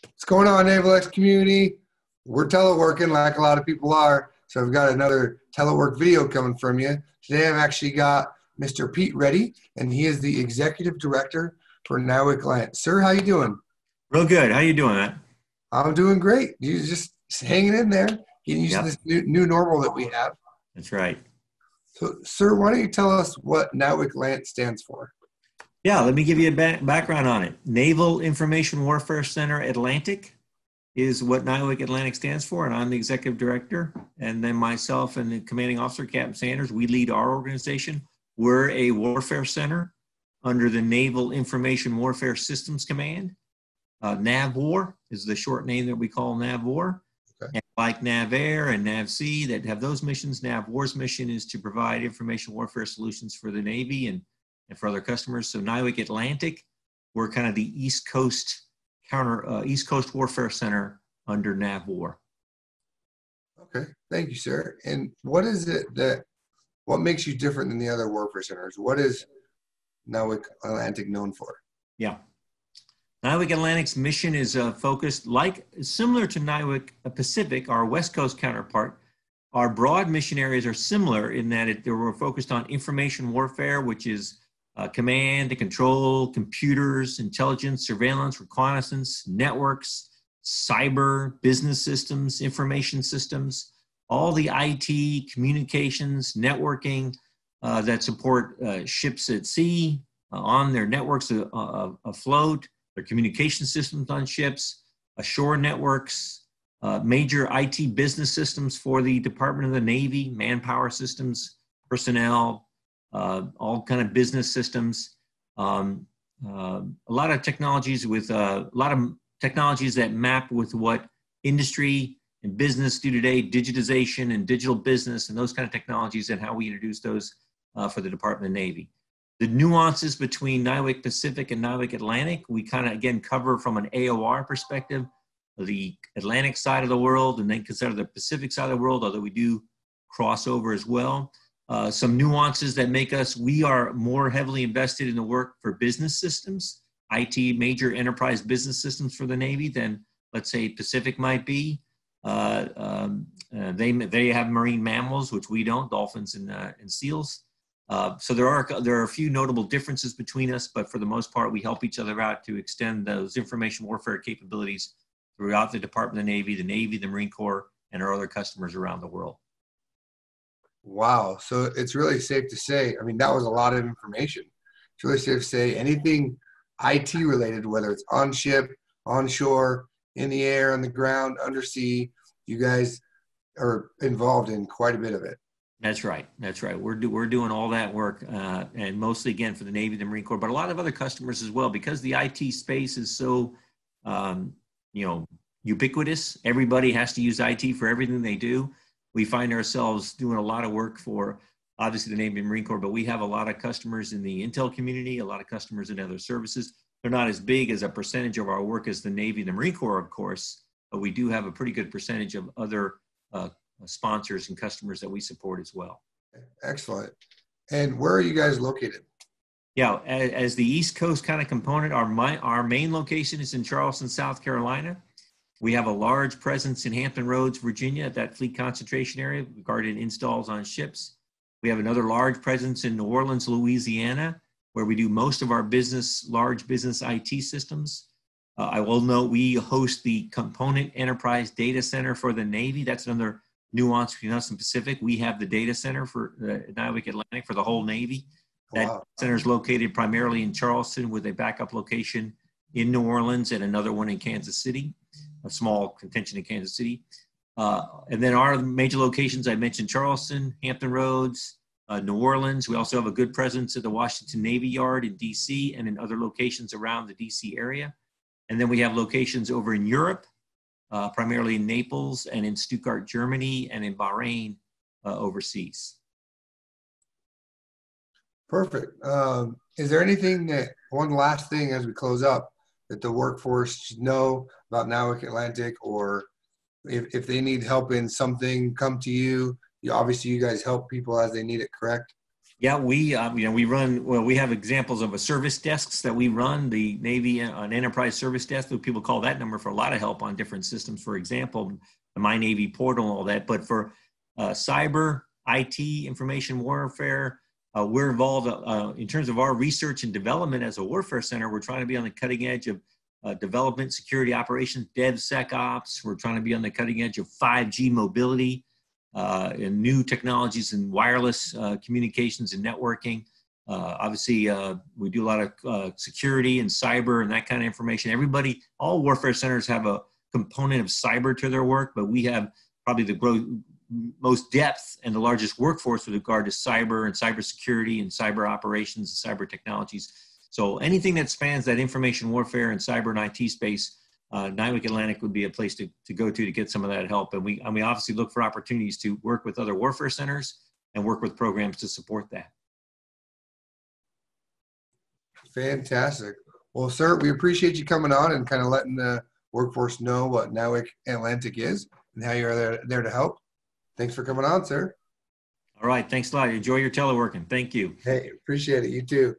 What's going on, NavalX community? We're teleworking like a lot of people are, so I've got another telework video coming from you. Today I've actually got Mr. Pete Reddy, and he is the Executive Director for NIWC Atlantic. Sir, how you doing? Real good. How you doing, Matt? I'm doing great. You just hanging in there, getting used to this new normal that we have. That's right. So, sir, why don't you tell us what NIWC Atlantic stands for? Yeah, let me give you a background on it. Naval Information Warfare Center Atlantic is what NIWC Atlantic stands for, and I'm the executive director. And then myself and the commanding officer, Captain Sanders, we lead our organization. We're a warfare center under the Naval Information Warfare Systems Command. NAVWAR is the short name that we call NAVWAR. Okay. And like NAVAIR and NAVC that have those missions, NAVWAR's mission is to provide information warfare solutions for the Navy and for other customers. So NIWC Atlantic, we're kind of the East Coast East Coast Warfare Center under NAVWAR. Okay, thank you, sir. And what is it what makes you different than the other warfare centers? What is NIWC Atlantic known for? Yeah. NIWC Atlantic's mission is focused, similar to NIWC Pacific, our West Coast counterpart. Our broad mission areas are similar in that we're focused on information warfare, which is command and control, computers, intelligence, surveillance, reconnaissance, networks, cyber, business systems, information systems, all the IT, communications, networking that support ships at sea, on their networks afloat, their communication systems on ships, ashore networks, major IT business systems for the Department of the Navy, manpower systems, personnel, all kind of business systems. A lot of technologies that map with what industry and business do today, digitization and digital business and those kind of technologies, and how we introduce those for the Department of the Navy. The nuances between NIWC Pacific and NIWC Atlantic, we kind of, again, cover from an AOR perspective, the Atlantic side of the world, and then consider the Pacific side of the world, although we do cross over as well. Some nuances that make us, we are more heavily invested in the work for business systems, IT, major enterprise business systems for the Navy than, let's say, Pacific might be. They have marine mammals, which we don't, dolphins and seals. So there are a few notable differences between us, but for the most part, we help each other out to extend those information warfare capabilities throughout the Department of the Navy, the Marine Corps, and our other customers around the world. Wow. So it's really safe to say, I mean, that was a lot of information. It's really safe to say anything IT related, whether it's on ship, on shore, in the air, on the ground, undersea, you guys are involved in quite a bit of it. That's right. That's right. We're doing all that work, and mostly, again, for the Navy, the Marine Corps, but a lot of other customers as well, because the IT space is so, ubiquitous. Everybody has to use IT for everything they do. We find ourselves doing a lot of work for, obviously, the Navy and Marine Corps, but we have a lot of customers in the intel community, a lot of customers in other services. They're not as big as a percentage of our work as the Navy and the Marine Corps, of course, but we do have a pretty good percentage of other sponsors and customers that we support as well. Excellent. And where are you guys located? Yeah, as the East Coast kind of component, our main location is in Charleston, South Carolina. We have a large presence in Hampton Roads, Virginia, at that fleet concentration area regarding installs on ships. We have another large presence in New Orleans, Louisiana, where we do most of our large business IT systems. I will note we host the Component Enterprise Data Center for the Navy. That's another nuance between us and Pacific. We have the data center for NIWC Atlantic for the whole Navy. That center is located primarily in Charleston with a backup location in New Orleans and another one in Kansas City, a small contingent in Kansas City. And then our major locations, I mentioned Charleston, Hampton Roads, New Orleans. We also have a good presence at the Washington Navy Yard in DC and in other locations around the DC area. And then we have locations over in Europe, primarily in Naples and in Stuttgart, Germany, and in Bahrain overseas. Perfect. Is there anything one last thing as we close up, that the workforce should know about NIWC Atlantic, or if they need help in something, come to you? Obviously, you guys help people as they need it, correct? Yeah, we we run, well, we have examples of a service desks that we run, the Navy, an enterprise service desk. People call that number for a lot of help on different systems. For example, the My Navy portal and all that. But for cyber, IT, information warfare, we're involved in terms of our research and development as a warfare center. We're trying to be on the cutting edge of development, security operations, DevSecOps. We're trying to be on the cutting edge of 5G mobility. And new technologies in wireless communications and networking. Obviously, we do a lot of security and cyber and that kind of information. Everybody, all warfare centers have a component of cyber to their work, but we have probably the most depth and the largest workforce with regard to cyber and cybersecurity and cyber operations and cyber technologies. So anything that spans that information warfare and cyber and IT space, NIWC Atlantic would be a place to go to get some of that help. And we obviously look for opportunities to work with other warfare centers and work with programs to support that. Fantastic. Well, sir, we appreciate you coming on and kind of letting the workforce know what NIWC Atlantic is and how you're there to help. Thanks for coming on, sir. All right. Thanks a lot. Enjoy your teleworking. Thank you. Hey, appreciate it. You too.